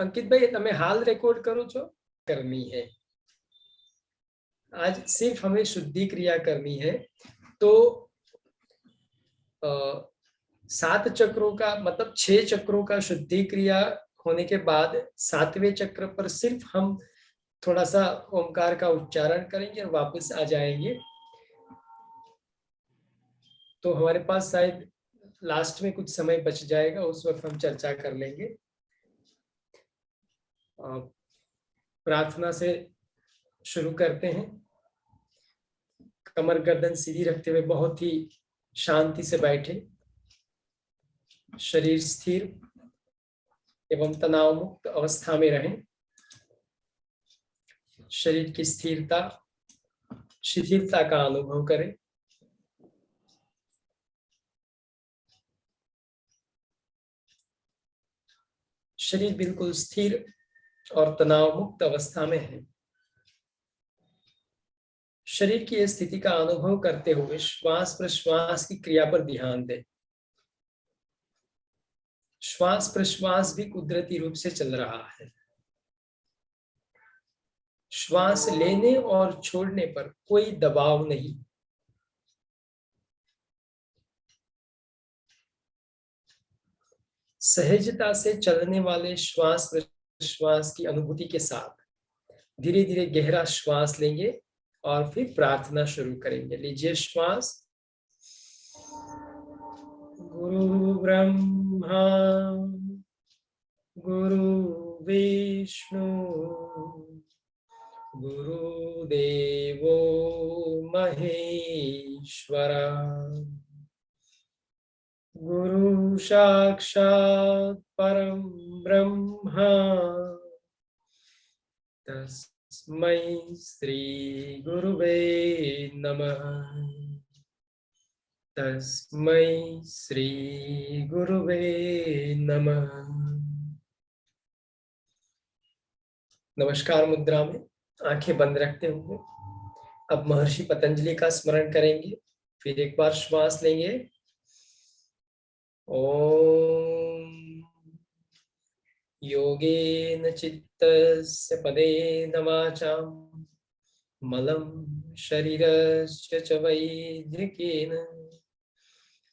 અંકિત ભાઈ, તમે હાલ રેકોર્ડ કરો છો? करनी है। आज सिर्फ हमें शुद्धि क्रिया करनी है। तो 7 चक्रों का मतलब 6 चक्रों का शुद्धि क्रिया होने के बाद 7वें चक्र पर सिर्फ हम थोड़ा सा ओमकार का उच्चारण करेंगे और वापस आ जाएंगे। तो हमारे पास शायद लास्ट में कुछ समय बच जाएगा, उस वक्त हम चर्चा कर लेंगे। प्रार्थना से शुरू करते हैं। कमर गर्दन सीधी रखते हुए बहुत ही शांति से बैठे, शरीर स्थिर एवं तनाव मुक्त अवस्था में रहें। शरीर की स्थिरता, शिथिलता का अनुभव करें। शरीर बिल्कुल स्थिर और तनाव मुक्त अवस्था में है। शरीर की स्थिति का अनुभव करते हुए श्वास प्रश्वास की क्रिया पर ध्यान दें। श्वास प्रश्वास भी कुदरती रूप से चल रहा है। श्वास लेने और छोड़ने पर कोई दबाव नहीं। सहजता से चलने वाले श्वास प्रश्वास की अनुभूति के साथ धीरे धीरे गहरा श्वास लेंगे और फिर प्रार्थना शुरू करेंगे। लीजिए श्वास। गुरु ब्रह्मा गुरु विष्णु गुरुदेवो महेश्वरा गुरु साक्षात् परम ब्रह्मा तस्मै श्री गुरुवे नमः। तस्मै श्री गुरुवे नमः। नमस्कार मुद्रा में आंखें बंद रखते हुए अब महर्षि पतंजलि का स्मरण करेंगे। फिर एक बार श्वास लेंगे। ओम योगेन चित्तस्य पदेन वाचां मलं शरीरस्य च वैद्यकेन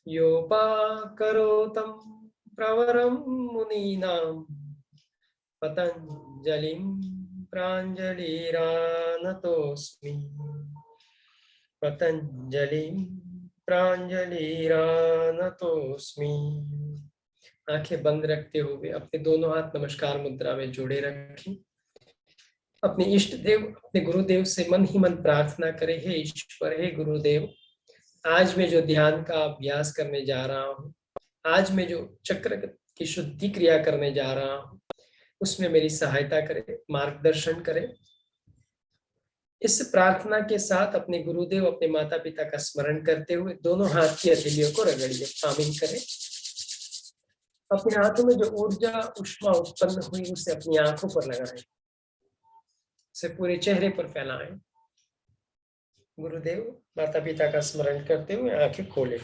योपाकरोतं प्रवरं मुनीनां पतंजलिं प्राञ्जलिरानतोऽस्मि। पतंजलिं प्राञ्जलिरानतोऽस्मि। आंखें बंद रखते हुए अपने दोनों हाथ नमस्कार मुद्रा में जोड़े रखें। अपने इष्ट देव, अपने गुरुदेव से मन ही मन प्रार्थना करें। हे ईश्वर, हे गुरुदेव, आज मैं जो ध्यान का अभ्यास करने जा रहा हूँ, आज मैं जो चक्र की शुद्धि क्रिया करने जा रहा हूँ, उसमें मेरी सहायता करें, मार्गदर्शन करें। इस प्रार्थना के साथ अपने गुरुदेव, अपने माता पिता का स्मरण करते हुए दोनों हाथ की हथेलियों को रगड़िए, शामिल करें। अपने हाथों में जो ऊर्जा उष्मा उत्पन्न हुई उसे अपनी आंखों पर लगाएं, उसे पूरे चेहरे पर फैलाएं। गुरुदेव, माता पिता का स्मरण करते हुए आंखें खोलें।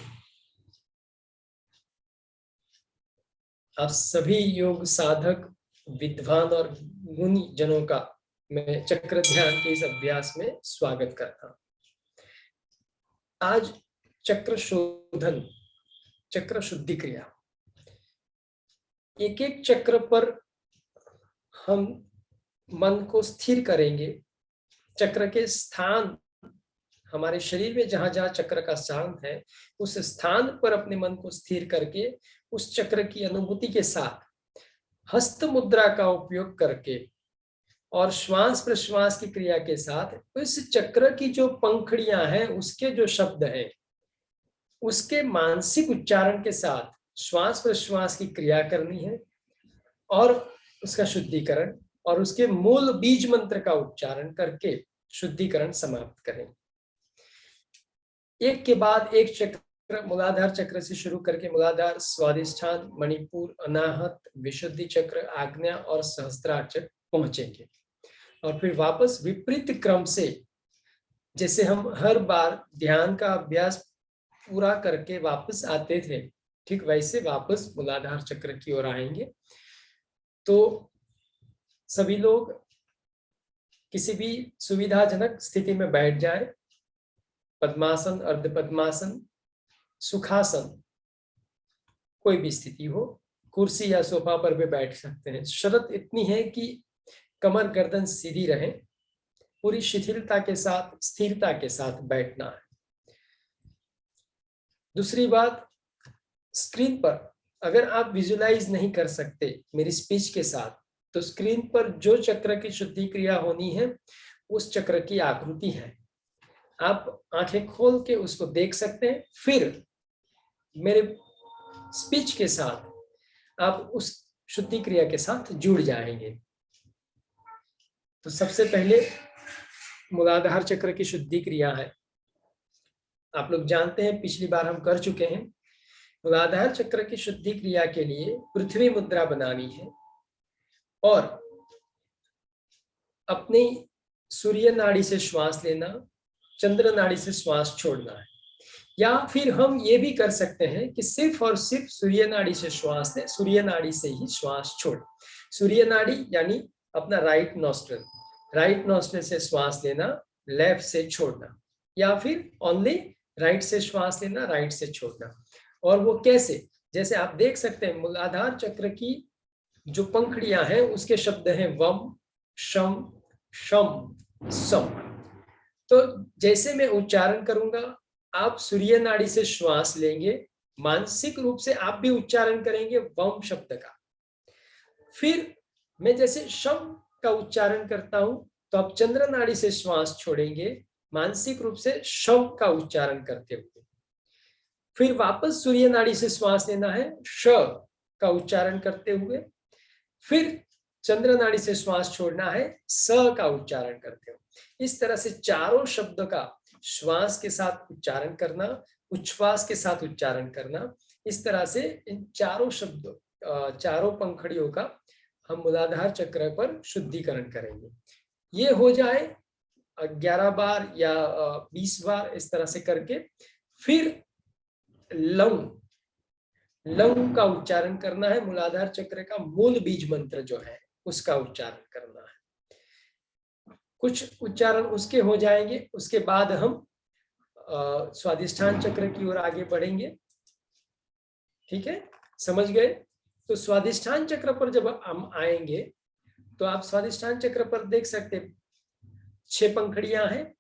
आप सभी योग साधक, विद्वान और गुणी जनों का मैं चक्र ध्यान के इस अभ्यास में स्वागत करता हूं। आज चक्र शोधन, चक्र शुद्धि क्रिया, एक एक चक्र पर हम मन को स्थिर करेंगे। चक्र के स्थान, हमारे शरीर में जहां जहां चक्र का स्थान है, उस स्थान पर अपने मन को स्थिर करके उस चक्र की अनुभूति के साथ हस्त मुद्रा का उपयोग करके और श्वास प्रश्वास की क्रिया के साथ इस चक्र की जो पंखड़ियां हैं, उसके जो शब्द हैं, उसके मानसिक उच्चारण के साथ श्वास प्रश्वास की क्रिया करनी है और उसका शुद्धिकरण और उसके मूल बीज मंत्र का उच्चारण करके शुद्धिकरण समाप्त करें। एक के बाद एक चक्र, मूलाधार चक्र से शुरू करके मूलाधार, स्वादिष्ठान, मणिपुर, अनाहत, विशुद्धि चक्र, आज्ञा और सहस्त्रार चक्र पहुंचेंगे और फिर वापस विपरीत क्रम से, जैसे हम हर बार ध्यान का अभ्यास पूरा करके वापस आते थे, ठीक वैसे वापस मूलाधार चक्र की ओर आएंगे। तो सभी लोग किसी भी सुविधाजनक स्थिति में बैठ जाए, पद्मासन, अर्ध पद्मासन, सुखासन, कोई भी स्थिति हो, कुर्सी या सोफा पर भी बैठ सकते हैं। शर्त इतनी है कि कमर गर्दन सीधी रहे, पूरी शिथिलता के साथ, स्थिरता के साथ बैठना है। दूसरी बात, स्क्रीन पर अगर आप विजुलाइज नहीं कर सकते मेरी स्पीच के साथ, तो स्क्रीन पर जो चक्र की शुद्धि क्रिया होनी है उस चक्र की आकृति है, आप आंखें खोल के उसको देख सकते हैं। फिर मेरे स्पीच के साथ आप उस शुद्धि क्रिया के साथ जुड़ जाएंगे। तो सबसे पहले मूलाधार चक्र की शुद्धि क्रिया है। आप लोग जानते हैं, पिछली बार हम कर चुके हैं। मूलाधार चक्र की शुद्धि क्रिया के लिए पृथ्वी मुद्रा बनानी है और अपनी सूर्य नाड़ी से श्वास लेना, चंद्र नाड़ी से श्वास छोड़ना है। या फिर हम ये भी कर सकते हैं कि सिर्फ और सिर्फ सूर्य नाड़ी से श्वास लें, सूर्य नाड़ी से ही श्वास छोड़। सूर्य नाड़ी यानी अपना राइट नॉस्ट्रिल से श्वास लेना, लेफ्ट से छोड़ना, या फिर ओनली राइट से श्वास लेना, राइट से छोड़ना। और वो कैसे, जैसे आप देख सकते हैं मूलाधार चक्र की जो पंखुड़ियां हैं उसके शब्द हैं वम, शम, शम, सम। तो जैसे मैं उच्चारण करूंगा, आप सूर्य नाड़ी से श्वास लेंगे, मानसिक रूप से आप भी उच्चारण करेंगे वम शब्द का। फिर मैं जैसे शम का उच्चारण करता हूं तो आप चंद्र नाड़ी से श्वास छोड़ेंगे, मानसिक रूप से शव का उच्चारण करते हुए। फिर वापस सूर्य नाड़ी से श्वास लेना है, श का उच्चारण करते हुए। फिर चंद्र नाड़ी से श्वास छोड़ना है, स का उच्चारण करते हुए। इस तरह से चारों शब्द का श्वास के साथ उच्चारण करना, उच्छ्वास के साथ उच्चारण करना, इस तरह से इन चारों शब्दों, चारों पंखुड़ियों का हम मूलाधार चक्र पर शुद्धिकरण करेंगे। ये हो जाए 11 बार या 20 बार इस तरह से करके। फिर लंग का उच्चारण करना है, मूलाधार चक्र का मूल बीज मंत्र जो है उसका उच्चारण करना है। कुछ उच्चारण उसके हो जाएंगे, उसके बाद हम स्वादिष्ठान चक्र की ओर आगे बढ़ेंगे। ठीक है, समझ गए? तो स्वादिष्ठान चक्र पर जब हम आएंगे तो आप स्वादिष्ठान चक्र पर देख सकते 6 पंखुड़ियां हैं।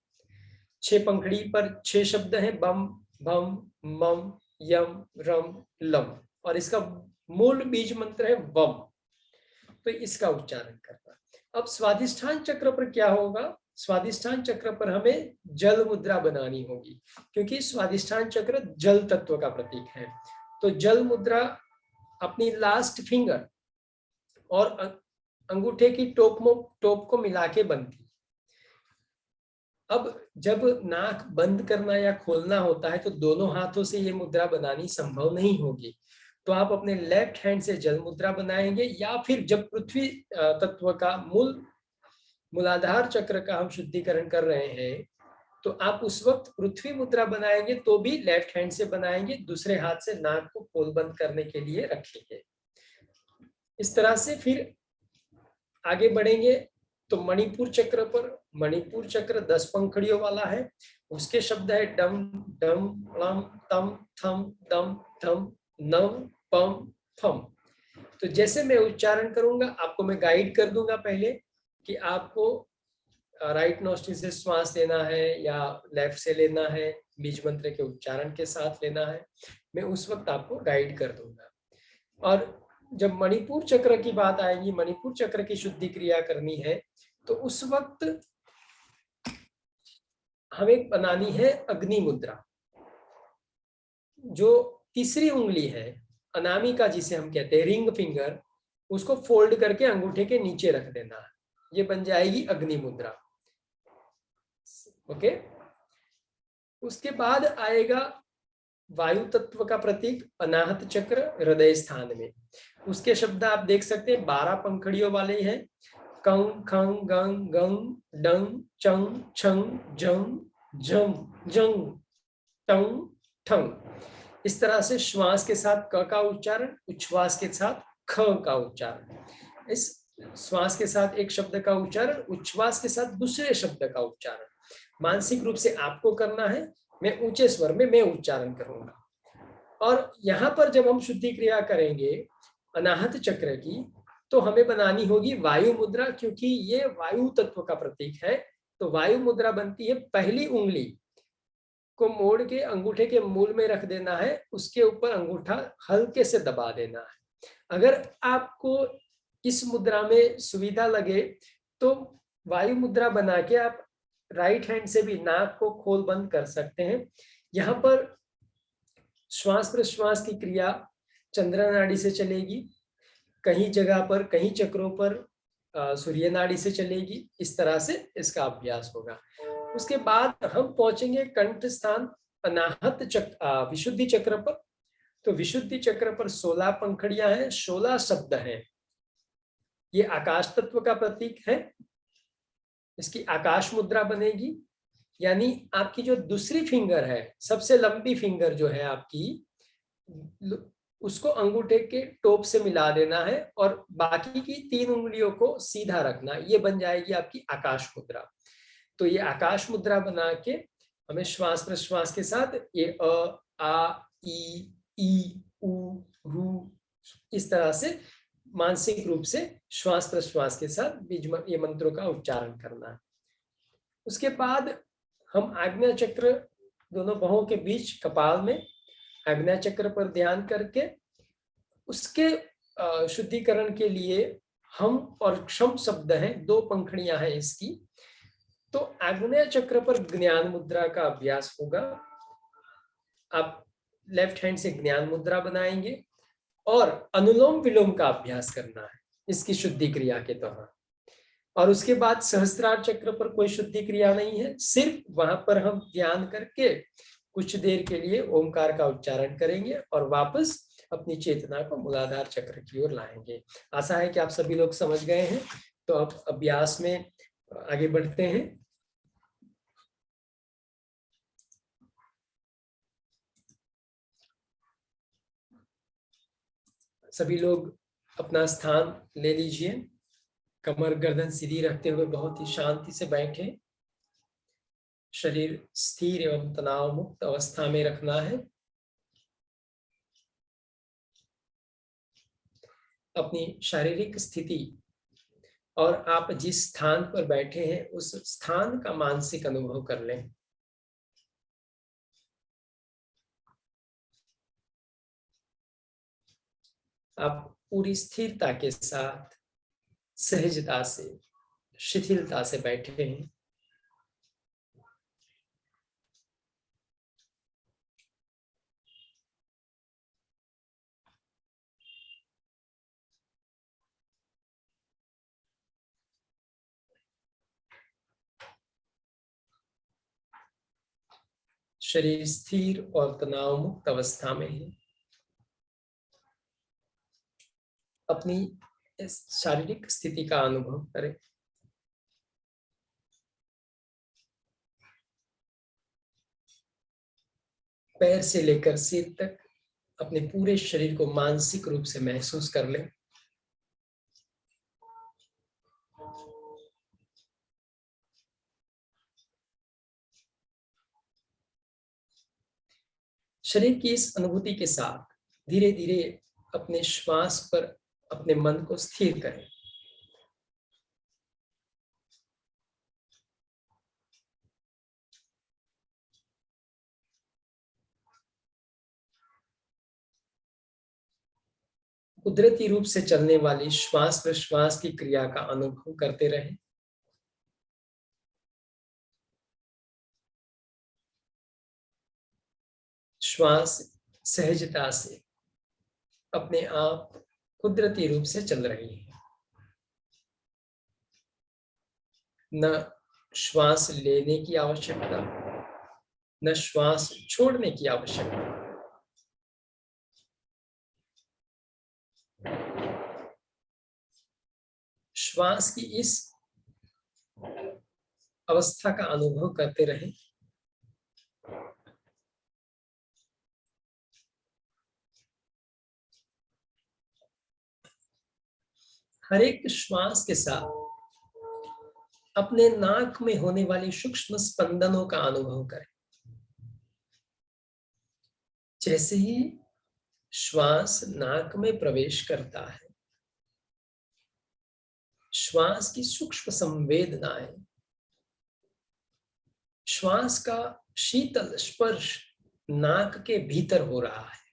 6 पंखुड़ी पर 6 शब्द हैं, बम, भम, मम, यम, रम, लम, और इसका मूल बीज मंत्र है वम। तो इसका उच्चारण करना। अब स्वादिष्ठान चक्र पर क्या होगा? स्वादिष्ठान चक्र पर हमें जल मुद्रा बनानी होगी, क्योंकि स्वादिष्ठान चक्र जल तत्व का प्रतीक है। तो जल मुद्रा अपनी लास्ट फिंगर और अंगूठे की टोप को मिला के बनती। अब जब नाक बंद करना या खोलना होता है तो दोनों हाथों से ये मुद्रा बनानी संभव नहीं होगी। तो आप अपने लेफ्ट हैंड से जल मुद्रा बनाएंगे, या फिर जब पृथ्वी तत्व का मूलाधार चक्र का हम शुद्धिकरण कर रहे हैं तो आप उस वक्त पृथ्वी मुद्रा बनाएंगे तो भी लेफ्ट हैंड से बनाएंगे, दूसरे हाथ से नाक को खोल बंद करने के लिए रखेंगे। इस तरह से फिर आगे बढ़ेंगे तो मणिपुर चक्र पर, मणिपुर चक्र 10 पंखुड़ियों वाला है। उसके शब्द है डम, डम, लम, तम, थम, दम, थम, नम, पम, फम। तो जैसे मैं उच्चारण करूंगा आपको मैं गाइड कर दूंगा पहले कि आपको राइट नोस्ट्रिल से श्वास लेना है या लेफ्ट से लेना है, बीज मंत्र के उच्चारण के साथ लेना है, मैं उस वक्त आपको गाइड कर दूंगा। और जब मणिपुर चक्र की बात आएगी, मणिपुर चक्र की शुद्धि क्रिया करनी है, तो उस वक्त हमें बनानी है अग्नि मुद्रा। जो तीसरी उंगली है अनामिका जिसे हम कहते हैं, रिंग फिंगर, उसको फोल्ड करके अंगूठे के नीचे रख देना है, ये बन जाएगी अग्नि मुद्रा। ओके, उसके बाद आएगा वायु तत्व का प्रतीक अनाहत चक्र हृदय स्थान में। उसके शब्द आप देख सकते हैं 12 पंखुड़ियों वाले हैं, कंग, खंग, गंग, गंग, डंग, चंग, छंग, जंग, जम, जंग, टंग, ठंग। इस तरह से श्वास के साथ क का उच्चारण, उच्छ्वास के साथ ख का उच्चारण। इस श्वास के साथ एक शब्द का उच्चारण, उच्छ्वास के साथ दूसरे शब्द का उच्चारण मानसिक रूप से आपको करना है। मैं ऊंचे स्वर में मैं उच्चारण करूंगा। और यहाँ पर जब हम शुद्धि क्रिया करेंगे अनाहत चक्र की, तो हमें बनानी होगी वायु मुद्रा, क्योंकि ये वायु तत्व का प्रतीक है। तो वायु मुद्रा बनती है, पहली उंगली को मोड़ के अंगूठे के मूल में रख देना है, उसके ऊपर अंगूठा हल्के से दबा देना है। अगर आपको इस मुद्रा में सुविधा लगे तो वायु मुद्रा बना के आप राइट हैंड से भी नाक को खोल बंद कर सकते हैं। यहाँ पर श्वास प्रश्वास की क्रिया चंद्र नाड़ी से चलेगी, कहीं जगह पर कहीं चक्रों पर सूर्य नाड़ी से चलेगी। इस तरह से इसका अभ्यास होगा। उसके बाद हम पहुंचेंगे कंठ स्थान अनाहत चक्र, विशुद्धि चक्र पर। तो विशुद्धि चक्र पर 16 पंखड़ियां हैं, 16 शब्द हैं। ये आकाश तत्व का प्रतीक है। इसकी आकाश मुद्रा बनेगी, यानी आपकी जो दूसरी फिंगर है, सबसे लंबी फिंगर जो है आपकी, उसको अंगूठे के टोप से मिला देना है और बाकी की 3 उंगलियों को सीधा रखना। ये बन जाएगी आपकी आकाश मुद्रा। तो ये आकाश मुद्रा बना के हमें श्वास प्रश्वास के साथ ये अ, आ, ई, उ, रू, इस तरह से मानसिक रूप से श्वास प्रश्वास के साथ बीज ये मंत्रों का उच्चारण करना है। उसके बाद हम आज्ञा चक्र दोनों बाहों के बीच कपाल में आज्ञा चक्र पर ध्यान करके उसके शुद्धिकरण के लिए हम और क्षम शब्द हैं, 2 पंखड़ियां हैं इसकी। तो आग्नेय चक्र पर ज्ञान मुद्रा का अभ्यास होगा। आप लेफ्ट हैंड से ज्ञान मुद्रा बनाएंगे और अनुलोम विलोम का अभ्यास करना है इसकी शुद्धि क्रिया के दौरान। और उसके बाद सहस्त्रार चक्र पर कोई शुद्धि क्रिया नहीं है, सिर्फ वहां पर हम ध्यान करके कुछ देर के लिए ओमकार का उच्चारण करेंगे और वापस अपनी चेतना को मूलाधार चक्र की ओर लाएंगे। आशा है कि आप सभी लोग समझ गए हैं। तो अब अभ्यास में आगे बढ़ते हैं। सभी लोग अपना स्थान ले लीजिए, कमर गर्दन सीधी रखते हुए बहुत ही शांति से बैठे। शरीर स्थिर एवं तनाव मुक्त अवस्था में रखना है। अपनी शारीरिक स्थिति और आप जिस स्थान पर बैठे हैं उस स्थान का मानसिक अनुभव कर लें। आप पूरी स्थिरता के साथ सहजता से शिथिलता से बैठे हैं। शरीर स्थिर और तनाव मुक्त अवस्था में है। अपनी इस शारीरिक स्थिति का अनुभव करें। पैर से लेकर सिर तक अपने पूरे शरीर को मानसिक रूप से महसूस कर लें। शरीर की इस अनुभूति के साथ धीरे धीरे अपने श्वास पर अपने मन को स्थिर करें। कुदरती रूप से चलने वाली श्वास प्रश्वास की क्रिया का अनुभव करते रहें। श्वास सहजता से अपने आप कुदरती रूप से चल रही है। न श्वास लेने की आवश्यकता, न श्वास छोड़ने की आवश्यकता। श्वास की इस अवस्था का अनुभव करते रहें। हर एक श्वास के साथ अपने नाक में होने वाली सूक्ष्म स्पंदनों का अनुभव करें। जैसे ही श्वास नाक में प्रवेश करता है, श्वास की सूक्ष्म संवेदनाएं, श्वास का शीतल स्पर्श नाक के भीतर हो रहा है।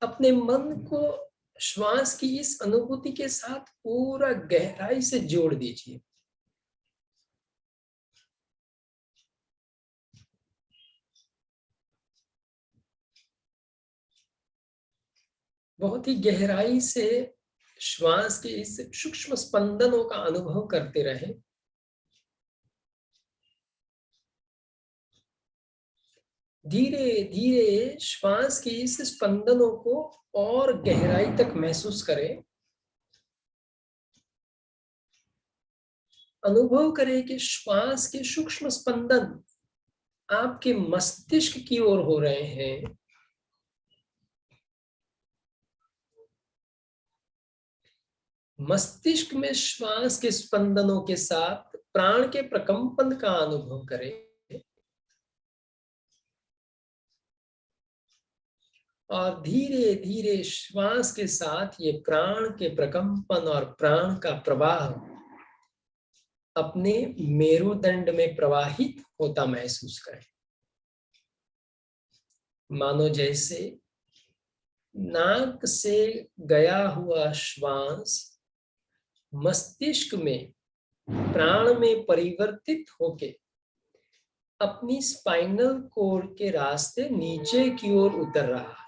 अपने मन को श्वास की इस अनुभूति के साथ पूरा गहराई से जोड़ दीजिए। बहुत ही गहराई से श्वास के इस सूक्ष्म स्पंदनों का अनुभव करते रहें। धीरे धीरे श्वास की इस स्पंदनों को और गहराई तक महसूस करें। अनुभव करें कि श्वास के सूक्ष्म स्पंदन आपके मस्तिष्क की ओर हो रहे हैं। मस्तिष्क में श्वास के स्पंदनों के साथ प्राण के प्रकंपन का अनुभव करें और धीरे धीरे श्वास के साथ ये प्राण के प्रकंपन और प्राण का प्रवाह अपने मेरुदंड में प्रवाहित होता महसूस करें। मानो जैसे नाक से गया हुआ श्वास मस्तिष्क में प्राण में परिवर्तित होके अपनी स्पाइनल कोड के रास्ते नीचे की ओर उतर रहा है।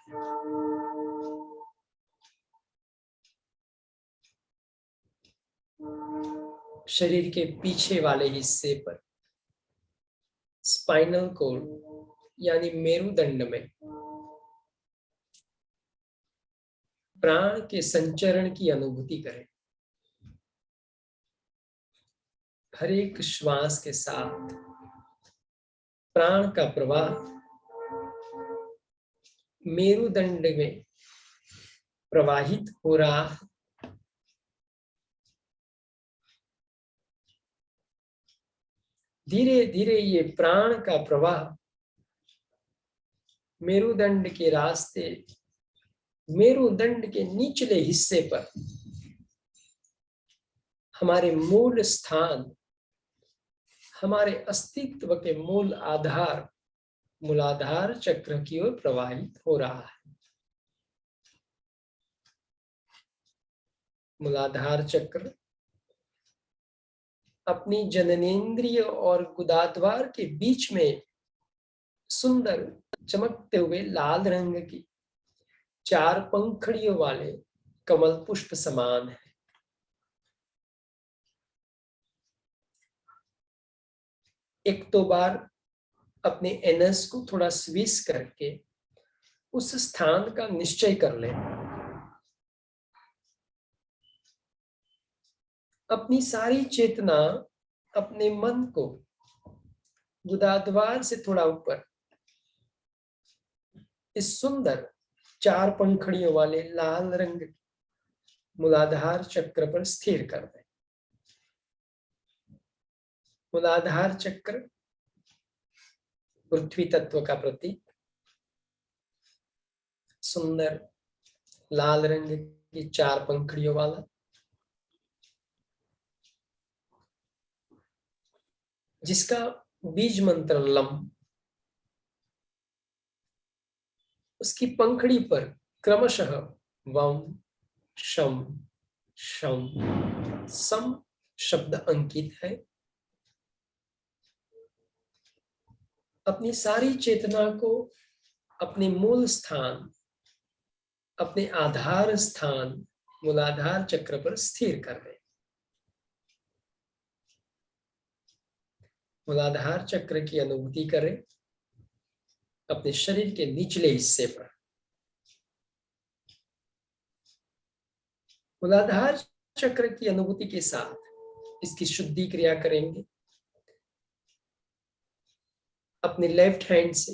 शरीर के पीछे वाले हिस्से पर स्पाइनल कोड यानी मेरुदंड में प्राण के संचरण की अनुभूति करें। हर एक श्वास के साथ प्राण का प्रवाह मेरुदंड में प्रवाहित हो रहा है। धीरे धीरे ये प्राण का प्रवाह मेरुदंड के रास्ते मेरुदंड के निचले हिस्से पर हमारे मूल स्थान, हमारे अस्तित्व के मूलाधार चक्र की ओर प्रवाहित हो रहा है। मूलाधार चक्र अपनी जननेंद्रिय और गुदाद्वार के बीच में सुंदर चमकते हुए लाल रंग की 4 पंखड़ियों वाले कमल पुष्प समान है। एक दो बार अपने एनस को थोड़ा स्विश करके उस स्थान का निश्चय कर लें। अपनी सारी चेतना अपने मन को गुदाद्वार से थोड़ा ऊपर इस सुंदर 4 पंखड़ियों वाले लाल रंग मूलाधार चक्र पर स्थिर कर दें। मूलाधार चक्र पृथ्वी तत्व का प्रतीक, सुंदर लाल रंग की 4 पंखड़ियों वाला, जिसका बीज मंत्र लम, उसकी पंखड़ी पर क्रमशः वम शम शम सम शब्द अंकित है। अपनी सारी चेतना को अपने मूल स्थान, अपने आधार स्थान मूलाधार चक्र पर स्थिर कर दें। मूलाधार चक्र की अनुभूति करें अपने शरीर के निचले हिस्से पर। मूलाधार चक्र की अनुभूति के साथ इसकी शुद्धि क्रिया करेंगे। अपने लेफ्ट हैंड से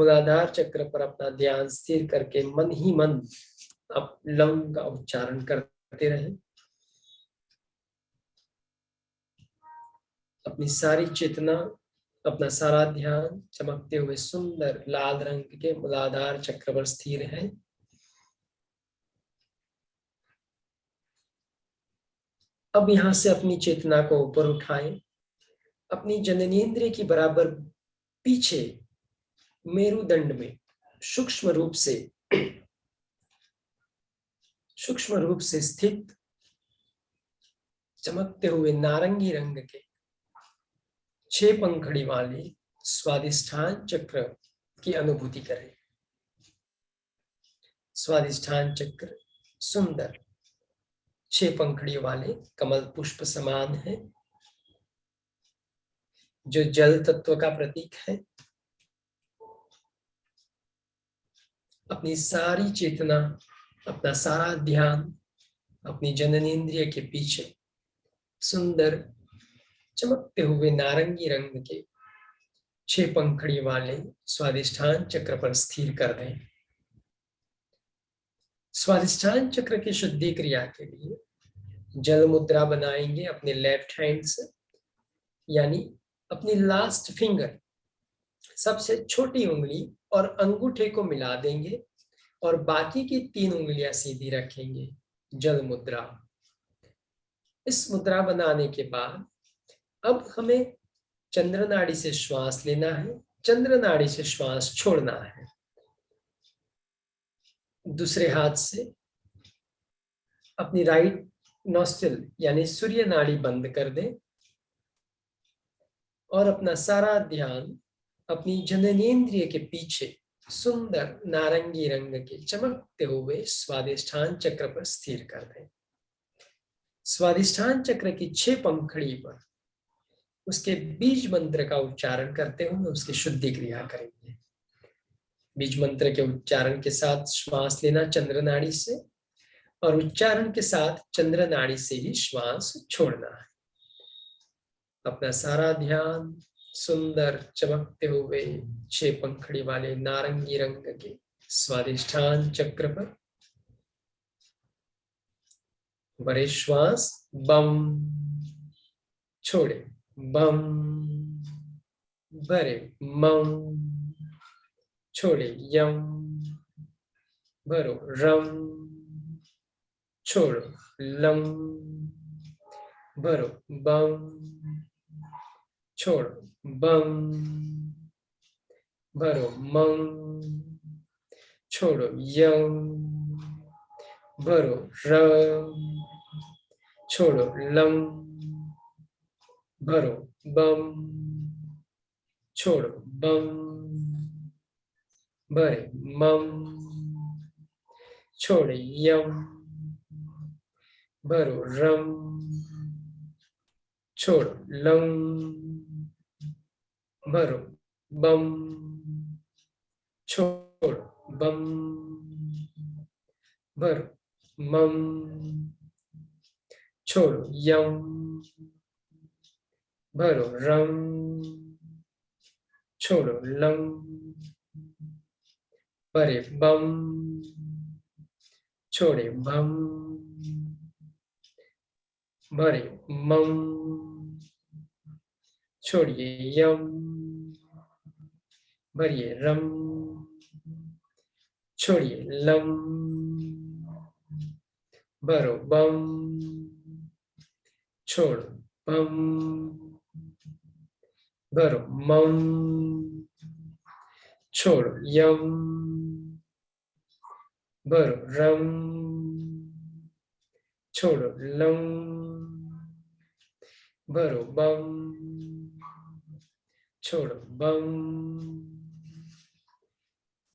मूलाधार चक्र पर अपना ध्यान स्थिर करके मन ही मन आप लंग का उच्चारण करते रहें। अपनी सारी चेतना, अपना सारा ध्यान चमकते हुए सुंदर लाल रंग के मूलाधार चक्र पर स्थिर है। अब यहां से अपनी चेतना को ऊपर उठाएं, अपनी जननेंद्रिय की बराबर पीछे मेरुदंड में सूक्ष्म रूप से स्थित चमकते हुए नारंगी रंग के 6 पंखड़ी वाले स्वादिष्ठान चक्र की अनुभूति करें। स्वादिष्ठान चक्र सुंदर 6 पंखड़ी वाले कमल पुष्प समान है, जो जल तत्व का प्रतीक है। अपनी सारी चेतना, अपना सारा ध्यान अपनी जननेंद्रिय के पीछे सुंदर चमकते हुए नारंगी रंग के 6 पंखड़ी वाले स्वादिष्ठान चक्र पर स्थिर कर दें। स्वादिष्ठान चक्र की शुद्धि क्रिया के लिए जल मुद्रा बनाएंगे अपने लेफ्ट हैंड से, यानी अपनी लास्ट फिंगर, सबसे छोटी उंगली और अंगूठे को मिला देंगे और बाकी की 3 उंगलियां सीधी रखेंगे, जल मुद्रा। इस मुद्रा बनाने के बाद अब हमें चंद्र नाड़ी से श्वास लेना है, चंद्र नाड़ी से श्वास छोड़ना है। दूसरे हाथ से अपनी राइट नॉस्ट्रिल यानी सूर्य नाड़ी बंद कर दें और अपना सारा ध्यान अपनी जननेंद्रिय के पीछे सुंदर नारंगी रंग के चमकते हुए स्वादिष्ठान चक्र पर स्थिर कर दें। स्वादिष्ठान चक्र की 6 पंखड़ी पर उसके बीज मंत्र का उच्चारण करते हुए उसकी शुद्धि क्रिया करेंगे। बीज मंत्र के उच्चारण के साथ श्वास लेना चंद्र नाड़ी से और उच्चारण के साथ चंद्र नाड़ी से ही श्वास छोड़ना है। अपना सारा ध्यान सुंदर चमकते हुए 6 पंखड़ी वाले नारंगी रंग के स्वादिष्ठान चक्र पर भरे श्वास, बम, छोड़े, बम, भरे, मम, छोड़े, यम, भरो, रम, छोड़ो, लम, भरो, बम, छोड़ो, बम, भरो, मम, छोड़ो, यम, भरो, रम, छोड़ो, लम, भरो, बम, छोड़ो, बम, भरे, मम, छोड़े, यम, भरो, रम, छोड़ो, लम, भरो, बम, छोड़ो, बम, भरो, मम, छोड़ो, यम, भरो, रम, छोड़ो, लम, भरे, बम, छोड़े, बम, भरे, मम, छोड़िए, यम, भरिए, रम, छोड़िए, लम, भरो, बम, छोड़ो, बम, भरो, मम, छोड़ो, यम, भरो, रम, छोड़ो, लम, भरो, बम, छोड़ो, बम,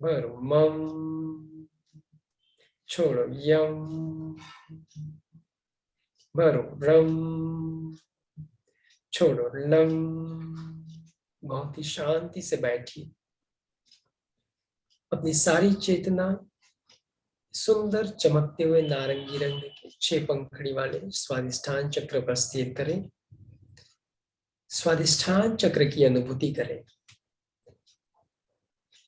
भरो, मम, छोड़ो, यम, भरो, रम, छोड़ो, लम। बहुत ही शांति से बैठिए। अपनी सारी चेतना सुंदर चमकते हुए नारंगी रंग के 6 पंखड़ी वाले स्वादिष्ठान चक्र पर स्थिर करें। स्वादिष्ठान चक्र की अनुभूति करें।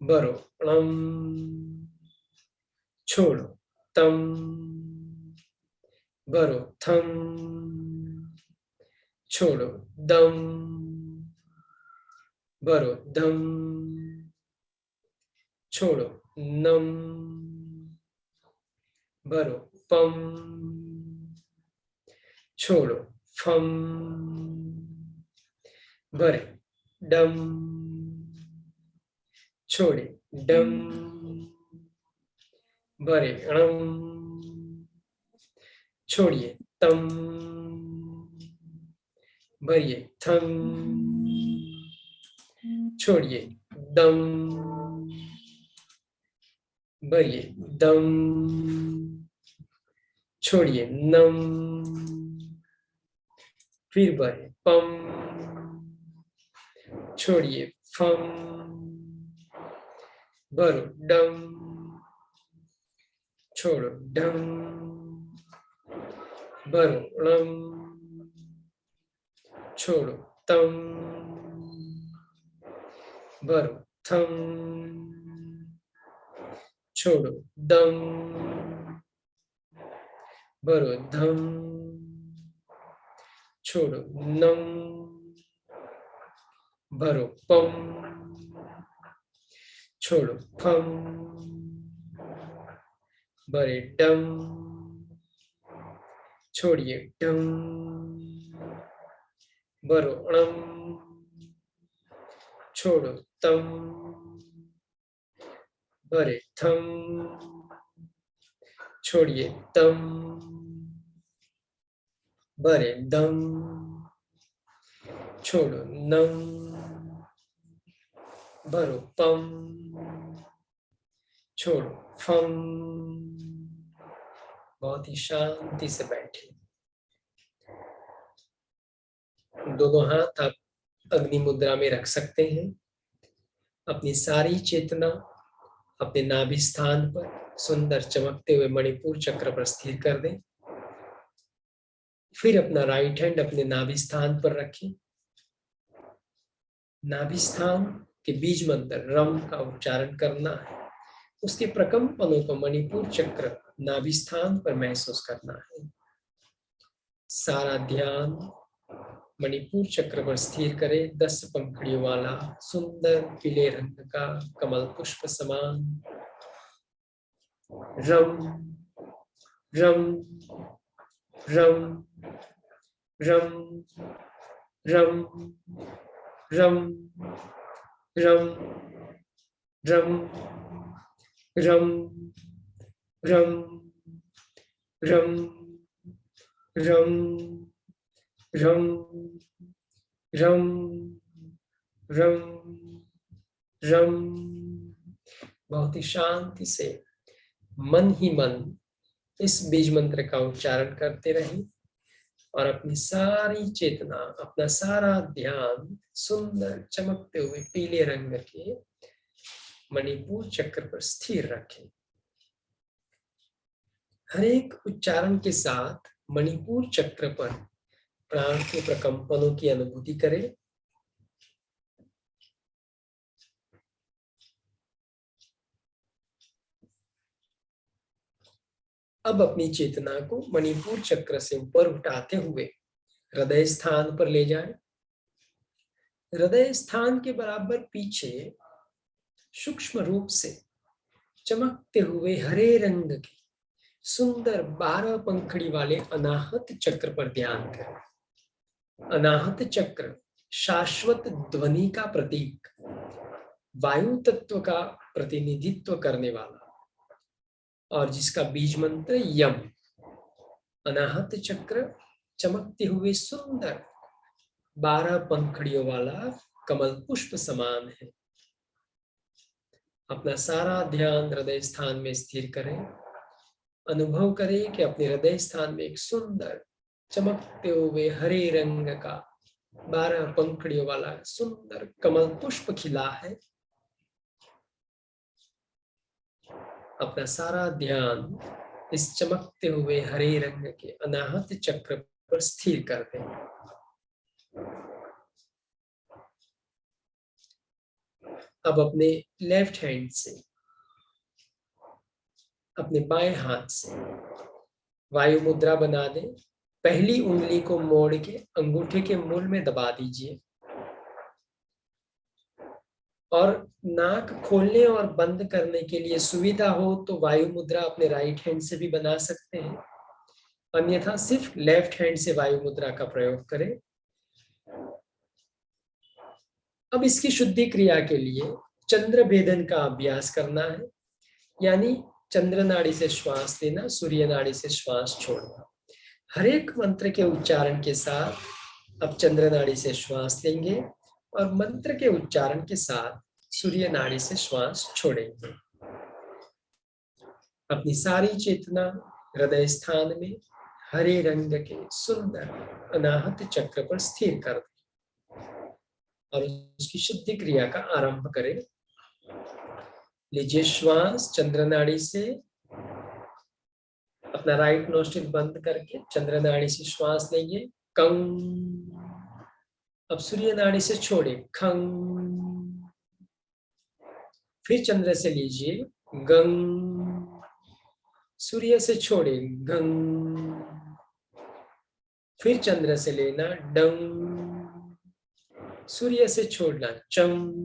बरो णम, छोड़ो तम, बरो थम, छोड़ो दम, बरो दम, छोड़ो नम, बरो पम, छोड़ो फम, बरे डम, छोड़े डम, बरे अणम, छोड़िए तम, भरिए थम, छोड़िए दम, भरिए दम, छोड़िए नम, फिर भरे पम, छोड़िए फम, भरो डम, छोड़ो डम, भरो णम, छोड़ो तम, भरो थम, छोड़ो दम, भरो धम, छोड़ो नम, भरो पम, छोड़ो फम, भरे डम, छोड़िए डम, भरो अणम, छोड़ो तम, भरे थम, छोड़िए तम, भरे दम, छोड़ो नम, भरो पम, छोड़ो फम। बहुत ही शांति से बैठे। दोनों हाथ आप अग्नि मुद्रा में रख सकते हैं। अपनी सारी चेतना अपने नाभि स्थान पर सुंदर चमकते हुए मणिपुर चक्र पर स्थिर कर दें। फिर अपना राइट हैंड अपने नाभि स्थान पर रखें। नाभि स्थान के बीज मंत्र रम का उच्चारण करना है। उसके प्रकंपनों को मणिपुर चक्र नाभि स्थान पर महसूस करना है। सारा ध्यान मणिपुर चक्र पर स्थिर करें। 10 पंखुड़ियों वाला सुंदर पीले रंग का कमल पुष्प समान रम रम रम रम रम रम रम रम रम रम रम रम रम रम रम रम। बहुत ही शांति से मन ही मन इस बीज मंत्र का उच्चारण करते रहें और अपनी सारी चेतना, अपना सारा ध्यान सुंदर चमकते हुए पीले रंग के मणिपुर चक्र पर स्थिर रखें। हर एक उच्चारण के साथ मणिपुर चक्र पर प्राण के प्रकंपनों की अनुभूति करें। अब अपनी चेतना को मणिपुर चक्र से ऊपर उठाते हुए हृदय स्थान पर ले जाएं। हृदय स्थान के बराबर पीछे सूक्ष्म रूप से चमकते हुए हरे रंग के सुंदर 12 पंखड़ी वाले अनाहत चक्र पर ध्यान करें। अनाहत चक्र शाश्वत ध्वनि का प्रतीक, वायु तत्व का प्रतिनिधित्व करने वाला और जिसका बीज मंत्र यम। अनाहत चक्र चमकते हुए सुंदर 12 पंखड़ियों वाला कमल पुष्प समान है। अपना सारा ध्यान हृदय स्थान में स्थिर करें। अनुभव करें कि अपने हृदय स्थान में एक सुंदर चमकते हुए हरे रंग का 12 पंखड़ियों वाला सुंदर कमल पुष्प खिला है। अपना सारा ध्यान इस चमकते हुए हरे रंग के अनाहत चक्र पर स्थिर कर दें। अब अपने लेफ्ट हैंड से, अपने बाएं हाथ से वायु मुद्रा बना दें। पहली उंगली को मोड़ के अंगूठे के मूल में दबा दीजिए और नाक खोलने और बंद करने के लिए सुविधा हो तो वायु मुद्रा अपने राइट हैंड से भी बना सकते हैं, अन्यथा सिर्फ लेफ्ट हैंड से वायु मुद्रा का प्रयोग करें। अब इसकी शुद्धि क्रिया के लिए चंद्र भेदन का अभ्यास करना है, यानी चंद्र नाड़ी से श्वास लेना, सूर्य नाड़ी से श्वास छोड़ना। हर एक मंत्र के उच्चारण के साथ अब चंद्र नाड़ी से श्वास लेंगे और मंत्र के उच्चारण के साथ सूर्य नाड़ी से श्वास छोड़ेंगे। अपनी सारी चेतना हृदय स्थान में हरे रंग के सुंदर अनाहत चक्र पर स्थिर कर दें और उसकी शुद्धि क्रिया का आरंभ करें। लीजिए श्वास चंद्र नाड़ी से, अपना राइट नोस्ट्रिल बंद करके चंद्र नाड़ी से श्वास लेंगे, कंग। अब सूर्य नाड़ी से छोड़े, खंग। फिर चंद्र से लीजिए, गंग। सूर्य से छोड़े, गंग। फिर चंद्र से लेना, डंग। सूर्य से छोड़ना, चंग।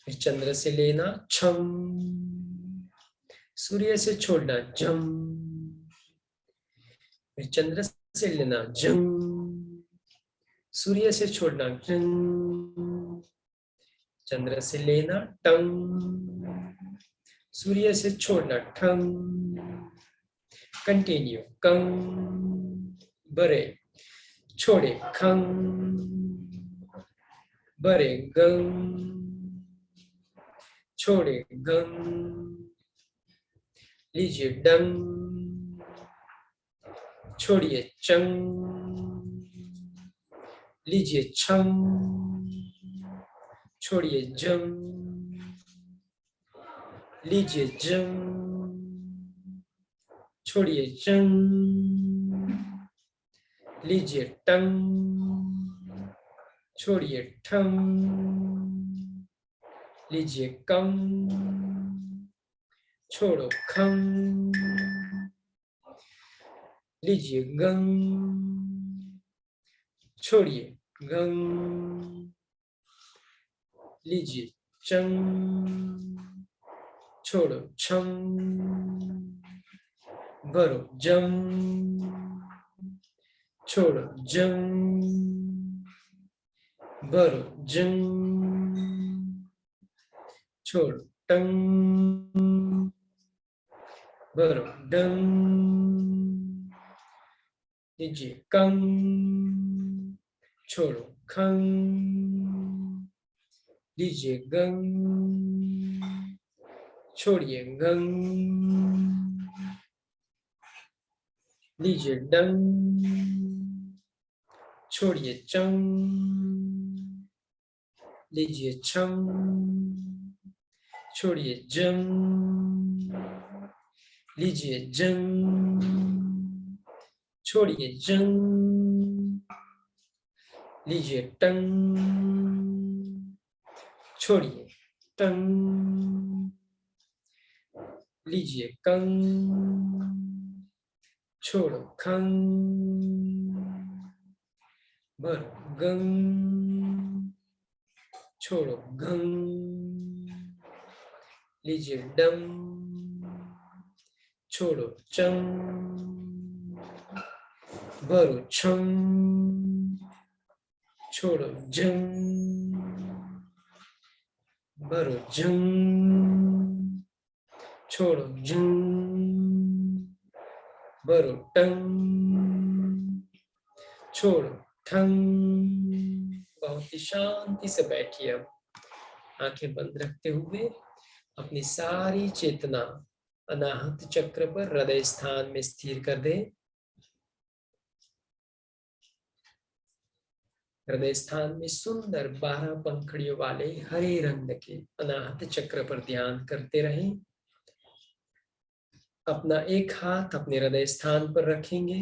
फिर चंद्र से लेना, छंग। सूर्य से छोड़ना, जम। फिर चंद्र से लेना, जंग। सूर्य से छोड़ना, जंग। चंद्र से लेना, टंग। सूर्य से छोड़ना, ठंग। कंटिन्यू, कंग। बरे, छोड़े, खंग। बरे, गंग। छोड़े, गंग। लीजिए डंग। छोड़िए, चंग। लीजिए छंग। छोड़िए, जंग। लीजिए जंग। छोड़िए, जंग। लीजिए टंग। छोड़िए, ठंग। लीजिए कंग। छोड़ो, खंग। लीजिए गंग। छोड़िए, गंग। लीजिए चंग। छोड़ो, छंग। भरो, जंग। छोड़ो, जंग। भरो, जंग। छोड़ो, टंग। भरो, डंग। लीजिए कंग। छोड़ो, खंग। लीजिए गंग। छोड़िए, गंग। लीजिए डंग। छोड़िए, चंग। लीजिए छंग। छोड़िए, जंग। लीजिए जंग। छोड़िए, जंग। लीजिए टंग। छोड़िए, टंग। लीजिए कंग। छोड़ो, खंग। भरो, गंग। छोड़ो, गंग। लीजिए डंग। छोड़ो, चंग। भरो, छंग। छोड़ो, जंग। भरो, जंग। छोड़ो, जंग। भरो, टंग। छोड़ो, ठंग। बहुत ही शांति से बैठिए। अब आंखें बंद रखते हुए अपनी सारी चेतना अनाहत चक्र पर हृदय स्थान में स्थिर कर दें। हृदय स्थान में सुंदर 12 पंखुड़ियों वाले हरे रंग के अनाहत चक्र पर ध्यान करते रहें। अपना एक हाथ अपने हृदय स्थान पर रखेंगे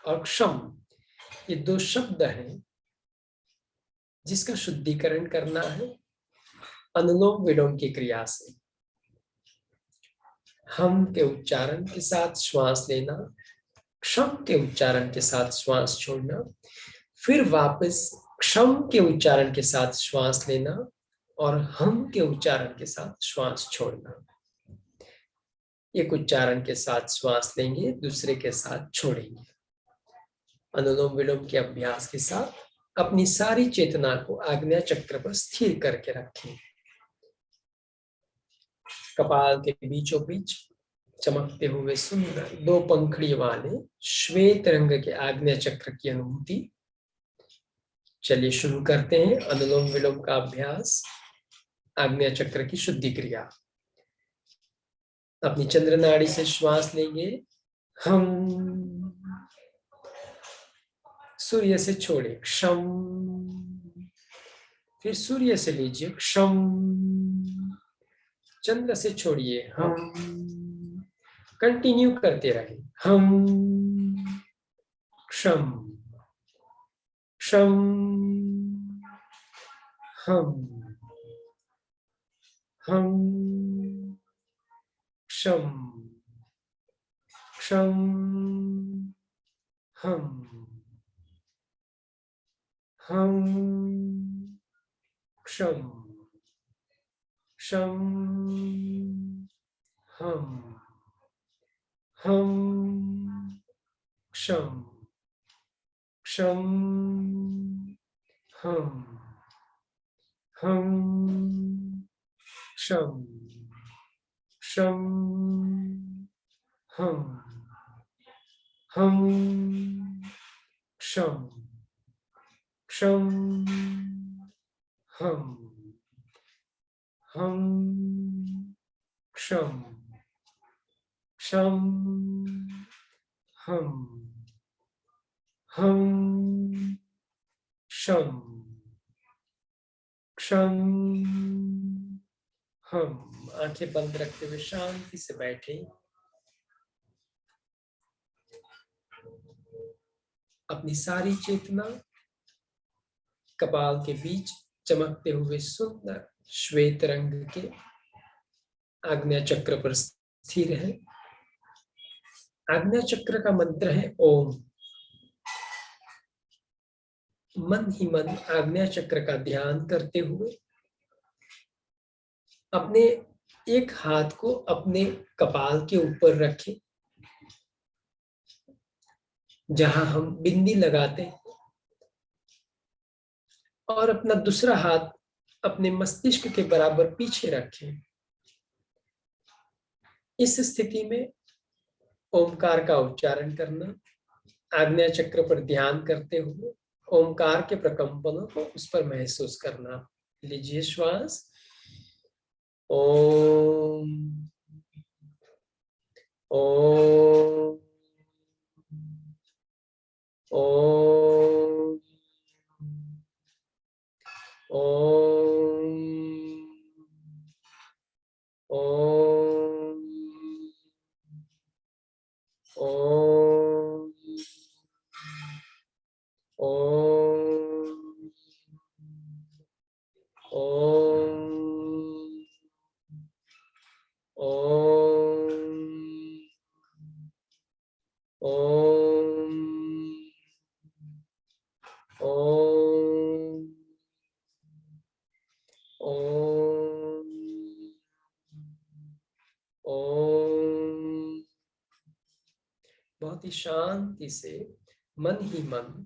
और क्षम, ये दो शब्द हैं जिसका शुद्धिकरण करना है अनुलोम विलोम की क्रिया से। हम के उच्चारण के साथ श्वास लेना, क्षम के उच्चारण के साथ श्वास छोड़ना, फिर वापस क्षम के उच्चारण के साथ श्वास लेना और हम के उच्चारण के साथ श्वास छोड़ना। एक उच्चारण के साथ श्वास लेंगे, दूसरे के साथ छोड़ेंगे। अनुलोम विलोम के अभ्यास के साथ अपनी सारी चेतना को आज्ञा चक्र पर स्थिर करके रखें। कपाल के बीचों बीच चमकते हुए सुंदर दो पंखड़ी वाले श्वेत रंग के आज्ञा चक्र की अनुभूति। चलिए शुरू करते हैं अनुलोम विलोम का अभ्यास, आज्ञा चक्र की शुद्धि क्रिया। अपनी चंद्र नाड़ी से श्वास लेंगे, हम, सूर्य से छोड़े क्षम, फिर सूर्य से लीजिए क्षम, चंद्र से छोड़िए हम, कंटिन्यू करते रहे हम, क्षम, क्षम, हम, क्षम, क्षम, हम, क्षम, क्षम, हम, क्षम, क्षम, हम, क्षम, क्षम, हम, क्षम, क्षम, हम, क्षम, क्षम, हम, क्षम, क्षम, हम। आंखें बंद रखते हुए शांति से बैठे। अपनी सारी चेतना कपाल के बीच चमकते हुए सुंदर श्वेत रंग के आज्ञा चक्र पर स्थिर है। आज्ञा चक्र का मंत्र है ओम। मन ही मन आज्ञा चक्र का ध्यान करते हुए अपने एक हाथ को अपने कपाल के ऊपर रखें, जहां हम बिंदी लगाते हैं, और अपना दूसरा हाथ अपने मस्तिष्क के बराबर पीछे रखें। इस स्थिति में ओमकार का उच्चारण करना, आज्ञा चक्र पर ध्यान करते हुए ओमकार के प्रकंपनों को उस पर महसूस करना। लीजिए श्वास, ओम, ओम, ओम, ओम, ओम, ओम, बहुत ही शांति से मन ही मन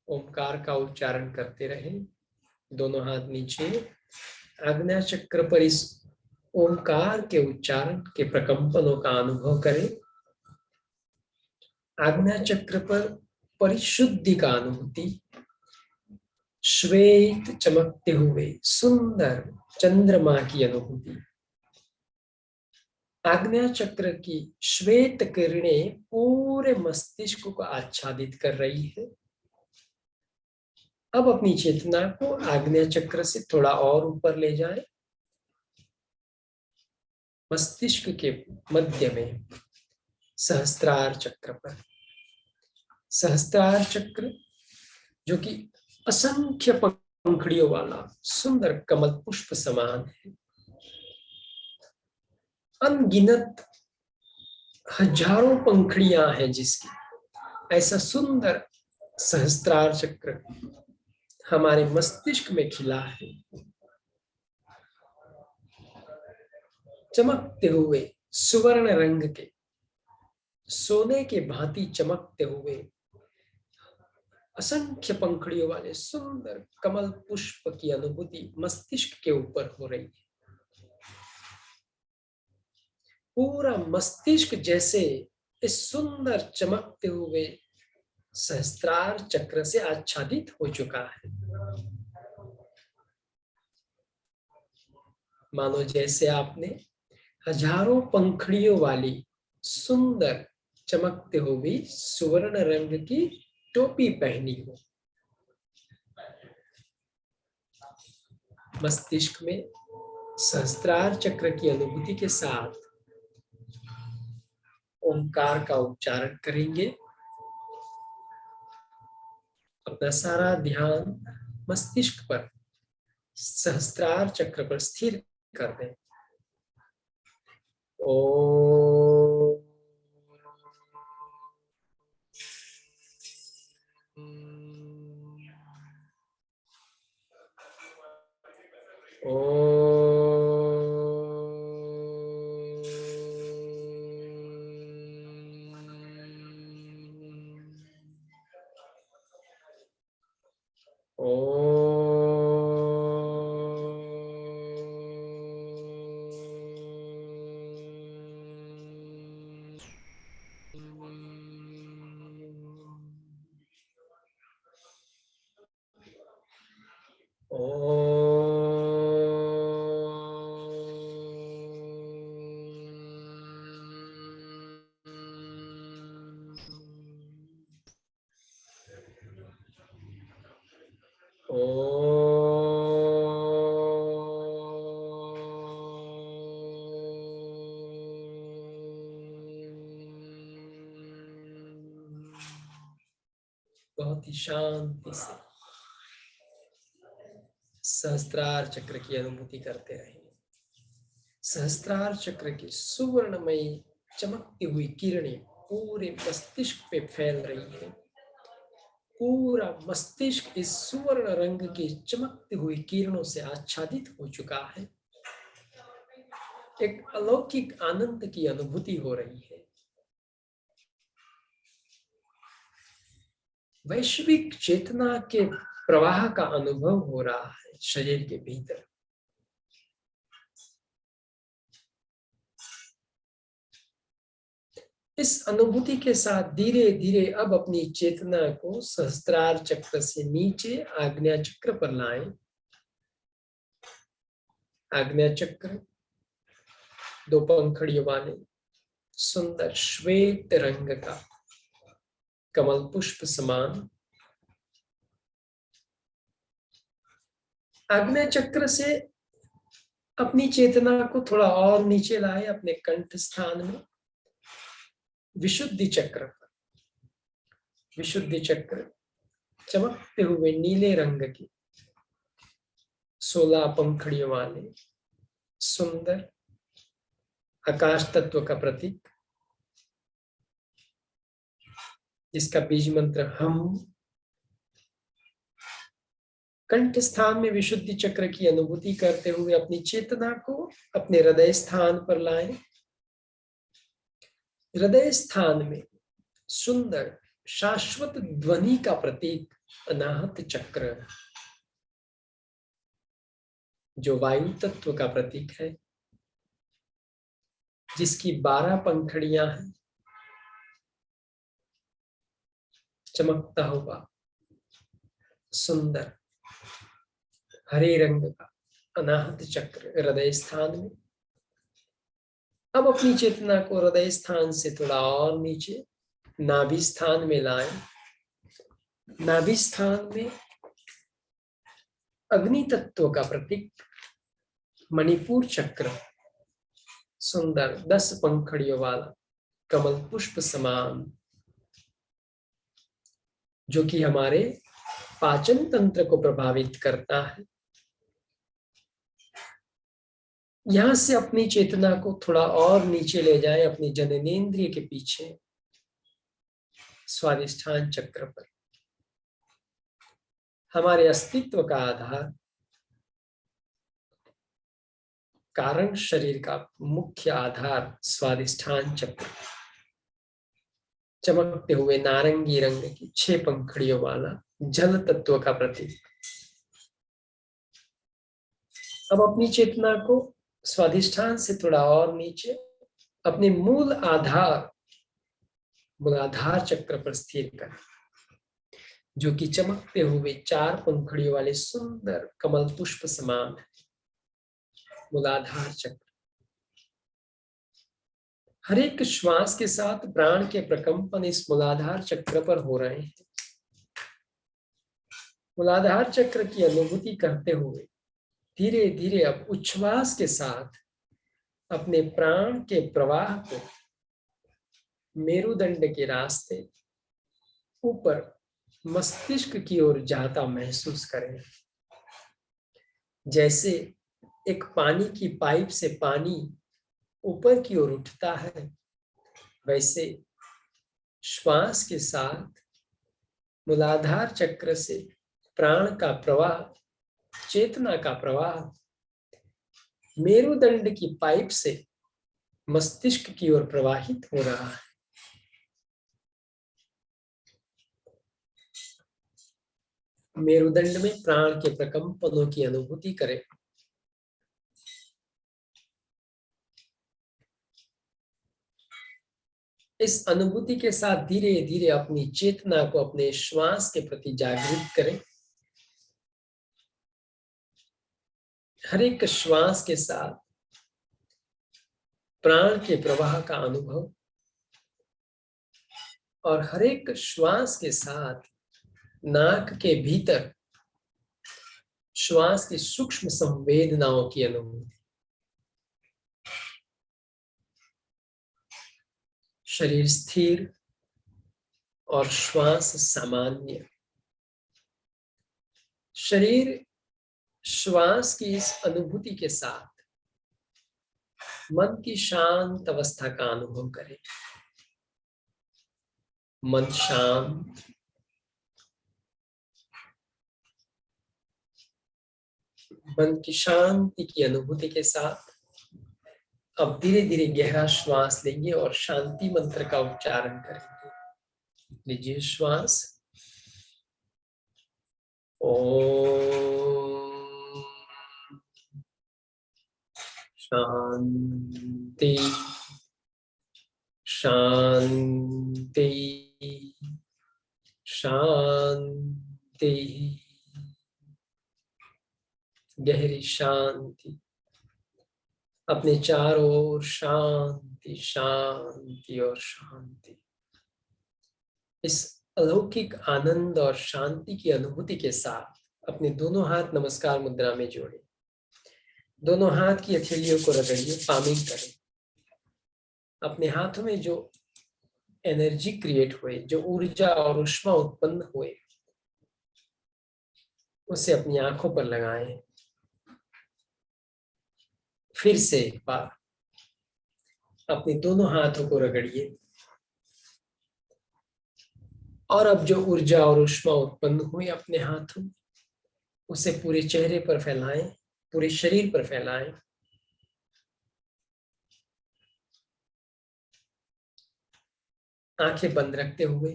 ओमकार का उच्चारण करते रहे। दोनों हाथ नीचे, आज्ञा चक्र पर इस ओमकार के उच्चारण के प्रकंपनों का अनुभव करें। आज्ञा चक्र पर परिशुद्धि का अनुभूति, श्वेत चमकते हुए सुंदर चंद्रमा की अनुभूति। आज्ञा चक्र की श्वेत किरणें पूरे मस्तिष्क को आच्छादित कर रही है। अब अपनी चेतना को आज्ञा चक्र से थोड़ा और ऊपर ले जाएं। मस्तिष्क के मध्य में सहस्त्रार चक्र पर सहस्त्रार चक्र जो कि असंख्य पंखड़ियों वाला सुंदर कमल पुष्प समान है, अनगिनत हजारों पंखड़ियां हैं जिसकी, ऐसा सुंदर सहस्त्रार चक्र हमारे मस्तिष्क में खिला है। चमकते हुए सुवर्ण रंग के, सोने के भांति चमकते हुए असंख्य पंखड़ियों वाले सुंदर कमल पुष्प की अनुभूति मस्तिष्क के ऊपर हो रही है। पूरा मस्तिष्क जैसे इस सुंदर चमकते हुए सहस्त्रार चक्र से आच्छादित हो चुका है। मानो जैसे आपने हजारों पंखड़ियों वाली सुंदर चमकते हुए सुवर्ण रंग की टोपी पहनी हो। मस्तिष्क में सहस्त्रार चक्र की अनुभूति के साथ ओंकार का उच्चारण करेंगे। अपना सारा ध्यान मस्तिष्क पर, सहस्त्रार चक्र पर स्थिर कर दें। ओम बहुत ही शांति से सहस्त्रार चक्र की अनुभूति करते रहें। सहस्त्रार चक्र की सुवर्णमयी चमकती हुई किरणें पूरे मस्तिष्क पे फैल रही है। पूरा मस्तिष्क इस सुवर्ण रंग की चमकती हुई किरणों से आच्छादित हो चुका है। एक अलौकिक आनंद की अनुभूति हो रही है। वैश्विक चेतना के प्रवाह का अनुभव हो रहा है शरीर के भीतर। इस अनुभूति के साथ धीरे धीरे अब अपनी चेतना को सहस्त्रार चक्र से नीचे आज्ञा चक्र पर लाएं। आज्ञा चक्र दो पंखड़ियों वाले सुंदर श्वेत रंग का कमल पुष्प समान। आज्ञा चक्र से अपनी चेतना को थोड़ा और नीचे लाए अपने कंठ स्थान में, विशुद्धि चक्र पर। विशुद्धि चक्र चमकते हुए नीले रंग की 16 पंखड़ियों वाले सुंदर आकाश तत्व का प्रतीक, जिसका बीज मंत्र हम। कंठ स्थान में विशुद्धि चक्र की अनुभूति करते हुए अपनी चेतना को अपने हृदय स्थान पर लाएं। हृदय स्थान में सुंदर शाश्वत ध्वनि का प्रतीक अनाहत चक्र, जो वायु तत्व का प्रतीक है, जिसकी 12 पंखड़ियां हैं, चमकता हुआ सुंदर हरे रंग का अनाहत चक्र हृदय स्थान में। अब अपनी चेतना को हृदय स्थान से थोड़ा और नीचे नाभि स्थान में लाएं। नाभि स्थान में अग्नि तत्व का प्रतीक मणिपुर चक्र, सुंदर 10 पंखड़ियों वाला कमल पुष्प समान। जो कि हमारे पाचन तंत्र को प्रभावित करता है। यहां से अपनी चेतना को थोड़ा और नीचे ले जाए, अपनी जननेंद्रिय के पीछे स्वादिष्ठान चक्र पर। हमारे अस्तित्व का आधार, कारण शरीर का मुख्य आधार स्वादिष्ठान चक्र, चमकते हुए नारंगी रंग की 6 पंखुड़ियों वाला जल तत्व का प्रतीक। अब अपनी चेतना को स्वादिष्ठान से थोड़ा और नीचे अपने मूलाधार चक्र पर स्थिर करें, जो कि चमकते हुए 4 पंखुड़ियों वाले सुंदर कमल पुष्प समान है। मूलाधार चक्र। हर एक श्वास के साथ प्राण के प्रकंपन इस मूलाधार चक्र पर हो रहे हैं। मूलाधार चक्र की अनुभूति करते हुए धीरे धीरे अब उच्छ्वास के साथ अपने प्राण के प्रवाह को मेरुदंड के रास्ते ऊपर मस्तिष्क की ओर जाता महसूस करें। जैसे एक पानी की पाइप से पानी ऊपर की ओर उठता है, वैसे श्वास के साथ मूलाधार चक्र से प्राण का प्रवाह, चेतना का प्रवाह मेरुदंड की पाइप से मस्तिष्क की ओर प्रवाहित हो रहा है। मेरुदंड में प्राण के प्रकंपनों की अनुभूति करें। इस अनुभूति के साथ धीरे धीरे अपनी चेतना को अपने श्वास के प्रति जागृत करें। हर एक श्वास के साथ प्राण के प्रवाह का अनुभव और हर एक श्वास के साथ नाक के भीतर श्वास की सूक्ष्म संवेदनाओं की अनुभूति। शरीर स्थिर और श्वास सामान्य। शरीर श्वास की इस अनुभूति के साथ मन की शांत अवस्था का अनुभव करें। मन शांत, मन की शांति की अनुभूति के साथ अब धीरे धीरे गहरा श्वास लेंगे और शांति मंत्र का उच्चारण करेंगे। लीजिए श्वास। ओम शांति शांति शांति। गहरी शांति, अपने चारों ओर शांति शांति और शांति। इस अलौकिक आनंद और शांति की अनुभूति के साथ अपने दोनों हाथ नमस्कार मुद्रा में जोड़ें। दोनों हाथ की हथेलियों को रगड़िए, पामिंग करें। अपने हाथों में जो एनर्जी क्रिएट हुए, जो ऊर्जा और ऊष्मा उत्पन्न हुए, उसे अपनी आंखों पर लगाएं। फिर से एक बार अपने दोनों हाथों को रगड़िए और अब जो ऊर्जा और ऊष्मा उत्पन्न हुई अपने हाथों में, उसे पूरे चेहरे पर फैलाएं, पूरे शरीर पर फैलाएं। आंखें बंद रखते हुए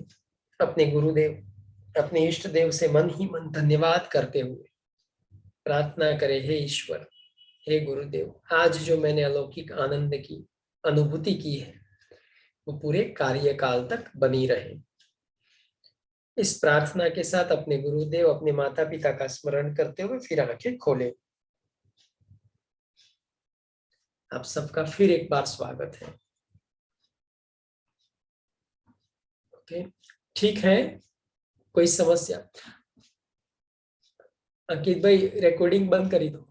अपने गुरुदेव, अपने इष्ट देव से मन ही मन धन्यवाद करते हुए प्रार्थना करें, हे ईश्वर, हे गुरुदेव, आज जो मैंने अलौकिक आनंद की अनुभूति की है वो पूरे कार्यकाल तक बनी रहे। इस प्रार्थना के साथ अपने गुरुदेव, अपने माता पिता का स्मरण करते हुए फिर आंखें खोलें। आप सबका फिर एक बार स्वागत है। ओके, ठीक है, कोई समस्या? अंकित भाई रिकॉर्डिंग बंद करी दो।